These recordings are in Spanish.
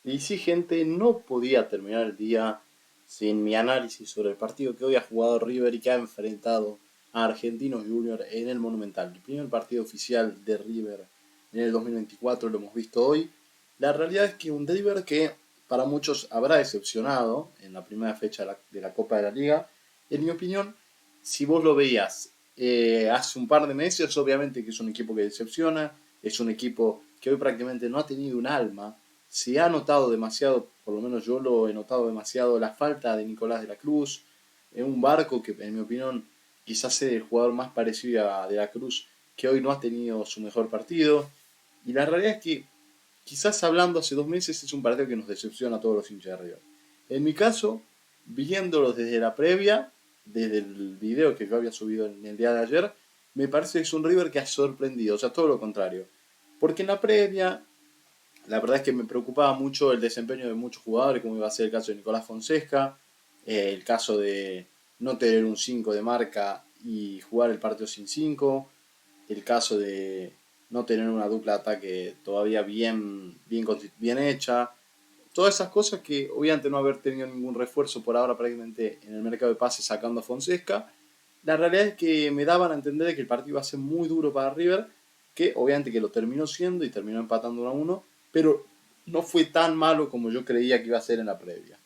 Y sí, gente, no podía terminar el día sin mi análisis sobre el partido que hoy ha jugado River y que ha enfrentado a Argentinos Juniors en el Monumental. El primer partido oficial de River en el 2024 lo hemos visto hoy. La realidad es que un River que para muchos habrá decepcionado en la primera fecha de la Copa de la Liga. En mi opinión, si vos lo veías hace un par de meses, obviamente que es un equipo que decepciona, es un equipo que hoy prácticamente no ha tenido un alma. Se ha notado demasiado, por lo menos yo lo he notado demasiado, la falta de Nicolás de la Cruz, en un Barco que en mi opinión quizás es el jugador más parecido a de la Cruz, que hoy no ha tenido su mejor partido. Y la realidad es que quizás hablando hace 2 meses es un partido que nos decepciona a todos los hinchas de River. En mi caso, viéndolo desde la previa, desde el video que yo había subido en el día de ayer, me parece que es un River que ha sorprendido, o sea, todo lo contrario. Porque en la previa, la verdad es que me preocupaba mucho el desempeño de muchos jugadores, como iba a ser el caso de Nicolás Fonseca, el caso de no tener un 5 de marca y jugar el partido sin 5, el caso de no tener una dupla de ataque todavía bien hecha. Todas esas cosas que obviamente no haber tenido ningún refuerzo por ahora prácticamente en el mercado de pases sacando a Fonseca, la realidad es que me daban a entender que el partido iba a ser muy duro para River, que obviamente que lo terminó siendo y terminó empatando 1-1, pero no fue tan malo como yo creía que iba a ser en la previa.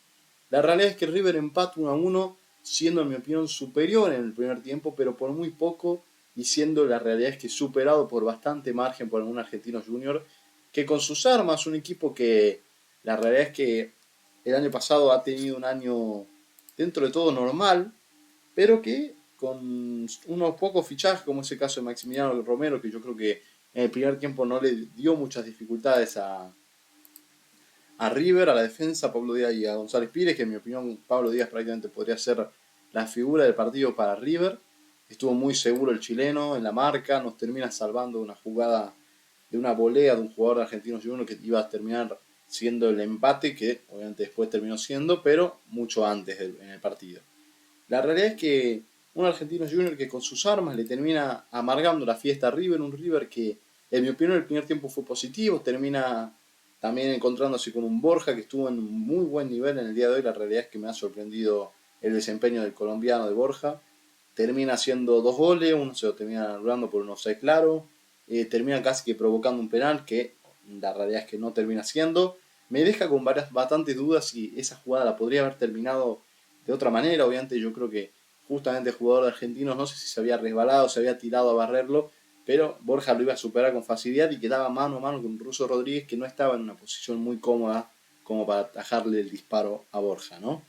La realidad es que River empata 1-1, siendo en mi opinión superior en el primer tiempo, pero por muy poco, y siendo la realidad es que superado por bastante margen por un Argentino Junior, que con sus armas, un equipo que la realidad es que el año pasado ha tenido un año dentro de todo normal, pero que con unos pocos fichajes, como es el caso de Maximiliano Romero, que yo creo que en el primer tiempo no le dio muchas dificultades a River, a la defensa, a Pablo Díaz y a González Pires, que en mi opinión Pablo Díaz prácticamente podría ser la figura del partido para River. Estuvo muy seguro el chileno en la marca, nos termina salvando una jugada de una volea de un jugador argentino junior que iba a terminar siendo el empate, que obviamente después terminó siendo, pero mucho antes en el partido. La realidad es que un argentino junior que con sus armas le termina amargando la fiesta a River, un River que en mi opinión el primer tiempo fue positivo, termina también encontrándose con un Borja que estuvo en un muy buen nivel en el día de hoy. La realidad es que me ha sorprendido el desempeño del colombiano de Borja. Termina haciendo 2 goles, uno se lo termina anulando por un offside claro, termina casi que provocando un penal que la realidad es que no termina siendo. Me deja con bastantes dudas si esa jugada la podría haber terminado de otra manera. Obviamente yo creo que justamente el jugador argentino no sé si se había resbalado, se había tirado a barrerlo, pero Borja lo iba a superar con facilidad y quedaba mano a mano con Russo Rodríguez, que no estaba en una posición muy cómoda como para atajarle el disparo a Borja, ¿no?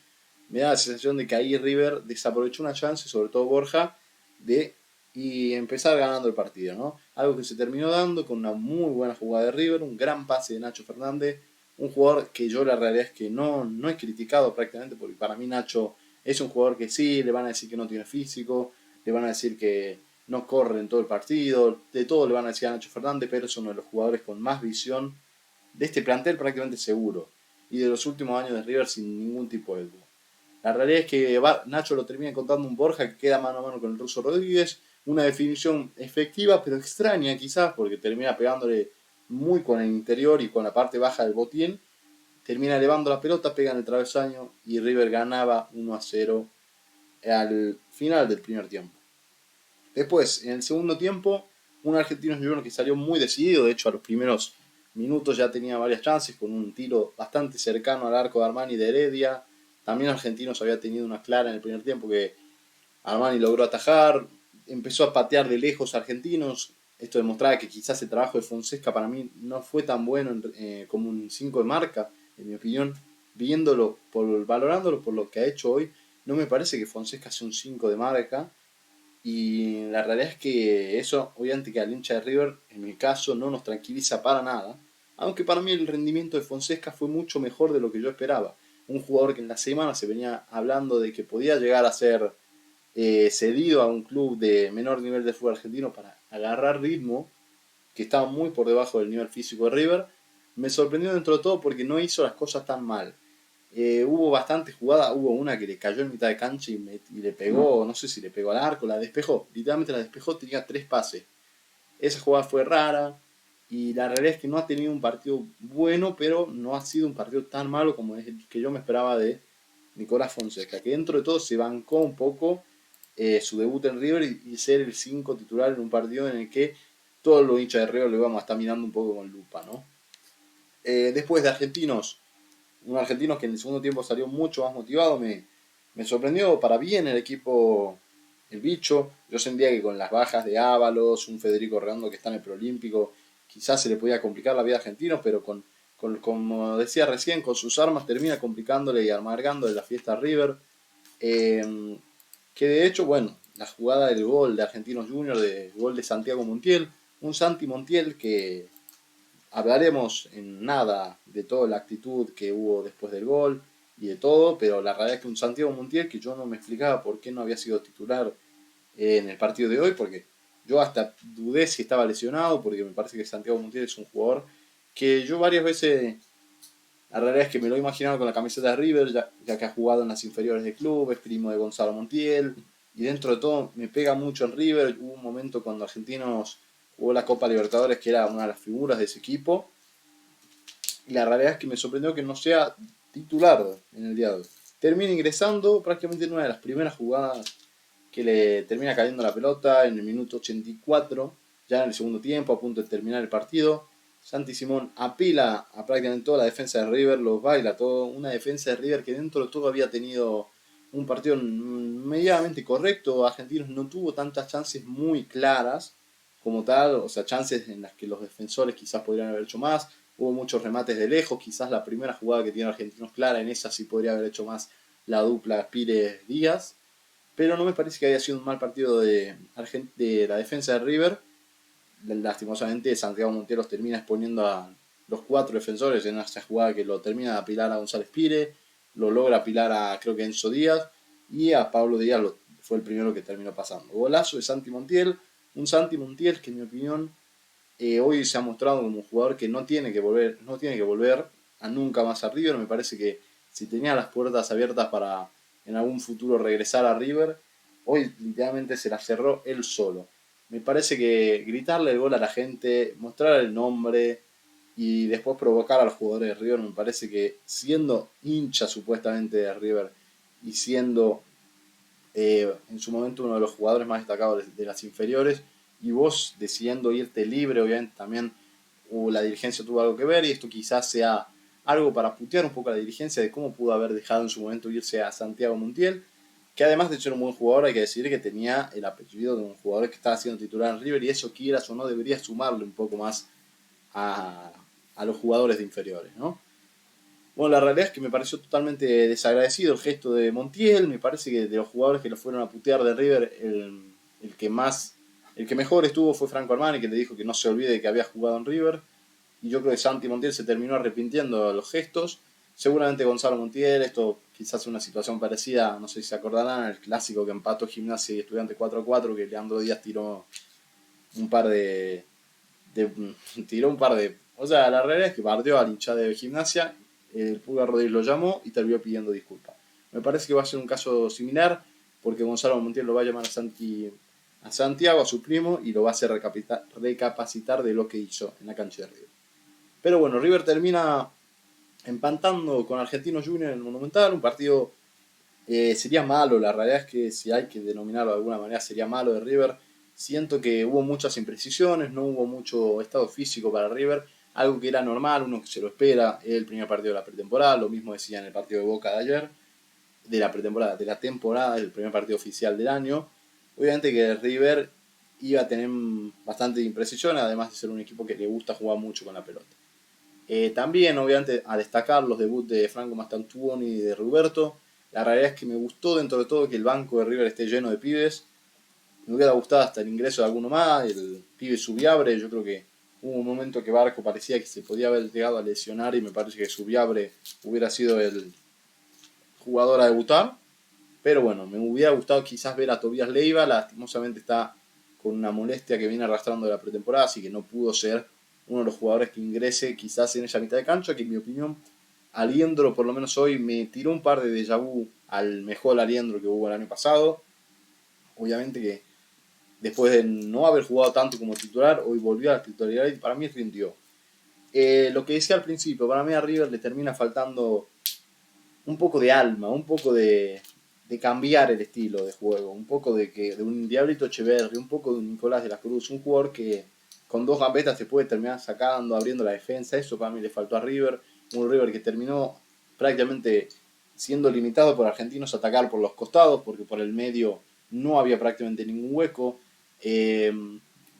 Me da la sensación de que ahí River desaprovechó una chance, sobre todo Borja, de y empezar ganando el partido, ¿no? Algo que se terminó dando con una muy buena jugada de River, un gran pase de Nacho Fernández, un jugador que yo la realidad es que no he criticado prácticamente, porque para mí Nacho es un jugador que sí, le van a decir que no tiene físico, le van a decir que no corre en todo el partido, de todo le van a decir a Nacho Fernández, pero es uno de los jugadores con más visión de este plantel prácticamente seguro, y de los últimos años de River sin ningún tipo de duda. La realidad es que Nacho lo termina encontrando un Borja que queda mano a mano con el Ruso Rodríguez, una definición efectiva pero extraña quizás, porque termina pegándole muy con el interior y con la parte baja del botín, termina elevando la pelota, pega en el travesaño y River ganaba 1-0 al final del primer tiempo. Después, en el segundo tiempo, un argentino junior que salió muy decidido, de hecho a los primeros minutos ya tenía varias chances con un tiro bastante cercano al arco de Armani de Heredia. También Argentinos había tenido una clara en el primer tiempo que Armani logró atajar, empezó a patear de lejos Argentinos. Esto demostraba que quizás el trabajo de Fonseca para mí no fue tan bueno como un 5 de marca, en mi opinión. Valorándolo por lo que ha hecho hoy, no me parece que Fonseca sea un 5 de marca. Y la realidad es que eso, obviamente que al hincha de River, en mi caso, no nos tranquiliza para nada. Aunque para mí el rendimiento de Fonseca fue mucho mejor de lo que yo esperaba. Un jugador que en la semana se venía hablando de que podía llegar a ser cedido a un club de menor nivel de fútbol argentino para agarrar ritmo, que estaba muy por debajo del nivel físico de River, me sorprendió dentro de todo porque no hizo las cosas tan mal. Hubo bastantes jugadas, hubo una que le cayó en mitad de cancha y le pegó, no sé si le pegó al arco, la despejó, literalmente la despejó, tenía 3 pases. Esa jugada fue rara. y la realidad es que no ha tenido un partido bueno, pero no ha sido un partido tan malo como es el que yo me esperaba de Nicolás Fonseca, que dentro de todo se bancó un poco su debut en River y ser el 5 titular en un partido en el que todos los hinchas de River lo íbamos a estar mirando un poco con lupa, ¿no? Después de argentinos, un argentino que en el segundo tiempo salió mucho más motivado, me sorprendió para bien el equipo, el bicho. Yo sentía que con las bajas de Ábalos, un Federico Redondo que está en el Preolímpico, quizás se le podía complicar la vida a argentinos, pero como decía recién, con sus armas termina complicándole y amargándole la fiesta a River. Eh, que de hecho, bueno, la jugada del gol de Argentinos Juniors, del gol de Santiago Montiel, un Santi Montiel que hablaremos en nada de toda la actitud que hubo después del gol y de todo, pero la realidad es que un Santiago Montiel que yo no me explicaba por qué no había sido titular en el partido de hoy, porque yo hasta dudé si estaba lesionado, porque me parece que Santiago Montiel es un jugador que yo varias veces, la realidad es que me lo he imaginado con la camiseta de River, ya que ha jugado en las inferiores del club, es primo de Gonzalo Montiel, y dentro de todo me pega mucho en River. Hubo un momento cuando Argentinos jugó la Copa Libertadores que era una de las figuras de ese equipo, y la realidad es que me sorprendió que no sea titular en el día de hoy. Termina ingresando prácticamente en una de las primeras jugadas que le termina cayendo la pelota en el minuto 84, ya en el segundo tiempo, a punto de terminar el partido. Santi Simón apila a prácticamente toda la defensa de River, los baila todo. Una defensa de River que dentro de todo había tenido un partido medianamente correcto. Argentinos no tuvo tantas chances muy claras como tal, o sea, chances en las que los defensores quizás podrían haber hecho más. Hubo muchos remates de lejos, quizás la primera jugada que tiene Argentinos clara, en esa sí podría haber hecho más la dupla Pires-Díaz, pero no me parece que haya sido un mal partido de la defensa de River. Lastimosamente Santiago Monteros termina exponiendo a los cuatro defensores en esa jugada que lo termina de apilar a González Pire, lo logra apilar a creo que Enzo Díaz y a Pablo Díaz fue el primero que terminó pasando. Golazo de Santi Montiel, un Santi Montiel que en mi opinión hoy se ha mostrado como un jugador que no tiene que volver a nunca más a River. Me parece que si tenía las puertas abiertas para en algún futuro regresar a River, hoy literalmente se las cerró él solo. Me parece que gritarle el gol a la gente, mostrar el nombre y después provocar a los jugadores de River, me parece que siendo hincha supuestamente de River y siendo en su momento uno de los jugadores más destacados de las inferiores, y vos decidiendo irte libre, obviamente también la dirigencia tuvo algo que ver, y esto quizás sea algo para putear un poco a la dirigencia de cómo pudo haber dejado en su momento irse a Santiago Montiel, que además de ser un buen jugador hay que decir que tenía el apellido de un jugador que estaba siendo titular en River, y eso quieras o no debería sumarle un poco más a, a los jugadores de inferiores, ¿no? Bueno, la realidad es que me pareció totalmente desagradecido el gesto de Montiel. Me parece que de los jugadores que lo fueron a putear de River, el que mejor estuvo fue Franco Armani, que le dijo que no se olvide que había jugado en River. Y yo creo que Santi Montiel se terminó arrepintiendo de los gestos. Seguramente Gonzalo Montiel, esto quizás es una situación parecida, no sé si se acordarán, el clásico que empató Gimnasia y Estudiantes 4-4, que Leandro Díaz tiró un par tiró un par de... O sea, la realidad es que bardeó al hincha de Gimnasia, el Pulga Rodríguez lo llamó y terminó pidiendo disculpas. Me parece que va a ser un caso similar, porque Gonzalo Montiel lo va a llamar a Santiago, a su primo, y lo va a hacer recapacitar de lo que hizo en la cancha de River. Pero bueno, River termina empantando con Argentinos Juniors en el Monumental, un partido sería malo, la realidad es que si hay que denominarlo de alguna manera sería malo de River. Siento que hubo muchas imprecisiones, no hubo mucho estado físico para River, algo que era normal, uno que se lo espera, el primer partido de la pretemporada, lo mismo decía en el partido de Boca de ayer, de la pretemporada, de la temporada, el primer partido oficial del año. Obviamente que River iba a tener bastante imprecisiones, además de ser un equipo que le gusta jugar mucho con la pelota. También, obviamente, a destacar los debuts de Franco Mastantuoni y de Roberto. La realidad es que me gustó dentro de todo que el banco de River esté lleno de pibes. Me hubiera gustado hasta el ingreso de alguno más, el pibe Subiabre. Yo creo que hubo un momento que Barco parecía que se podía haber llegado a lesionar y me parece que Subiabre hubiera sido el jugador a debutar. Pero bueno, me hubiera gustado quizás ver a Tobías Leiva. Lastimosamente está con una molestia que viene arrastrando de la pretemporada, así que no pudo ser uno de los jugadores que ingrese quizás en esa mitad de cancha, que en mi opinión Aliendro por lo menos hoy me tiró un par de déjà vu al mejor Aliendro que hubo el año pasado. Obviamente que después de no haber jugado tanto como titular, hoy volvió a la titularidad y para mí rindió. Lo que decía al principio, para mí a River le termina faltando un poco de alma, un poco de cambiar el estilo de juego, un poco de un Diablito Echeverri, un poco de un Nicolás de la Cruz, un jugador que con dos gambetas te puede terminar sacando, abriendo la defensa. Eso para mí le faltó a River, un River que terminó prácticamente siendo limitado por argentinos a atacar por los costados, porque por el medio no había prácticamente ningún hueco. De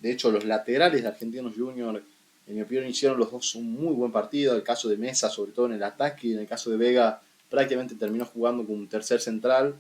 hecho, los laterales de Argentinos Junior, en mi opinión, hicieron los dos un muy buen partido. El caso de Mesa, sobre todo en el ataque, y en el caso de Vega, prácticamente terminó jugando como un tercer central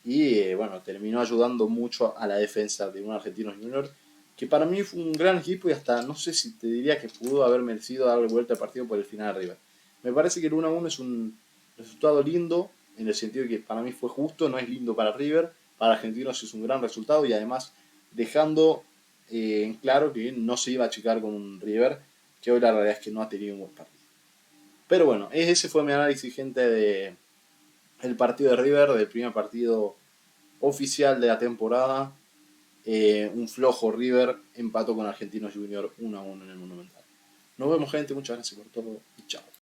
y bueno, terminó ayudando mucho a la defensa de un Argentinos Junior que para mí fue un gran equipo y hasta no sé si te diría que pudo haber merecido darle vuelta al partido por el final de River. Me parece que el 1-1 es un resultado lindo en el sentido de que para mí fue justo, no es lindo para River, para Argentinos es un gran resultado y además dejando en claro que no se iba a achicar con un River que hoy la realidad es que no ha tenido un buen partido. Pero bueno, ese fue mi análisis, gente, de el partido de River, del primer partido oficial de la temporada. Un flojo River empató con Argentinos Junior 1-1 en el Monumental. Nos vemos, gente, muchas gracias por todo y chao.